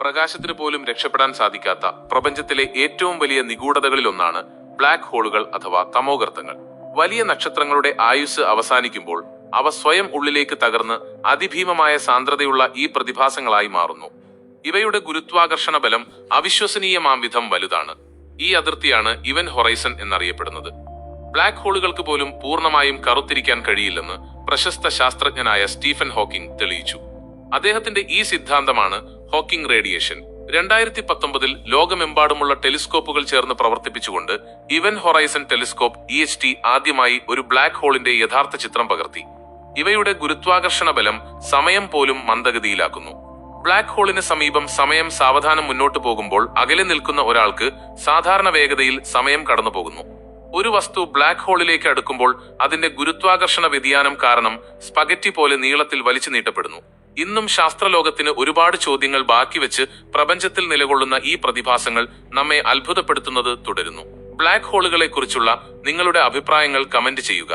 പ്രകാശത്തിന് പോലും രക്ഷപ്പെടാൻ സാധിക്കാത്ത പ്രപഞ്ചത്തിലെ ഏറ്റവും വലിയ നിഗൂഢതകളിലൊന്നാണ് ബ്ലാക്ക് ഹോളുകൾ അഥവാ തമോഗർത്തങ്ങൾ. വലിയ നക്ഷത്രങ്ങളുടെ ആയുസ് അവസാനിക്കുമ്പോൾ അവ സ്വയം ഉള്ളിലേക്ക് തകർന്ന് അതിഭീമമായ സാന്ദ്രതയുള്ള ഈ പ്രതിഭാസങ്ങളായി മാറുന്നു. ഇവയുടെ ഗുരുത്വാകർഷണ ബലം അവിശ്വസനീയമാം വിധം വലുതാണ്. ഈ അതിർത്തിയാണ് ഇവന്റ് ഹൊറൈസൺ എന്നറിയപ്പെടുന്നത്. ബ്ലാക്ക് ഹോളുകൾക്ക് പോലും പൂർണ്ണമായും കറുത്തിരിക്കാൻ കഴിയില്ലെന്ന് പ്രശസ്ത ശാസ്ത്രജ്ഞനായ സ്റ്റീഫൻ ഹോക്കിംഗ് തെളിയിച്ചു. അദ്ദേഹത്തിന്റെ ഈ സിദ്ധാന്തമാണ് ഹോക്കിംഗ് റേഡിയേഷൻ. 2019 ലോകമെമ്പാടുമുള്ള ടെലിസ്കോപ്പുകൾ ചേർന്ന് പ്രവർത്തിപ്പിച്ചുകൊണ്ട് ഇവന്റ് ഹൊറൈസൺ ടെലിസ്കോപ്പ് EHT ആദ്യമായി ഒരു ബ്ലാക്ക് ഹോളിന്റെ യഥാർത്ഥ ചിത്രം പകർത്തി. ഇവയുടെ ഗുരുത്വാകർഷണ ബലം സമയം പോലും മന്ദഗതിയിലാക്കുന്നു. ബ്ലാക്ക് ഹോളിന് സമീപം സമയം സാവധാനം മുന്നോട്ട് പോകുമ്പോൾ അകലെ നിൽക്കുന്ന ഒരാൾക്ക് സാധാരണ വേഗതയിൽ സമയം കടന്നു പോകുന്നു. ഒരു വസ്തു ബ്ലാക്ക് ഹോളിലേക്ക് അടുക്കുമ്പോൾ അതിന്റെ ഗുരുത്വാകർഷണ വ്യതിയാനം കാരണം സ്പഗറ്റി പോലെ നീളത്തിൽ വലിച്ചു നീട്ടപ്പെടുന്നു. ഇന്നും ശാസ്ത്രലോകത്തിന് ഒരുപാട് ചോദ്യങ്ങൾ ബാക്കി വെച്ച് പ്രപഞ്ചത്തിൽ നിലകൊള്ളുന്ന ഈ പ്രതിഭാസങ്ങൾ നമ്മെ അത്ഭുതപ്പെടുത്തുന്നത് തുടരുന്നു. ബ്ലാക്ക് ഹോളുകളെ കുറിച്ചുള്ള നിങ്ങളുടെ അഭിപ്രായങ്ങൾ കമന്റ് ചെയ്യുക.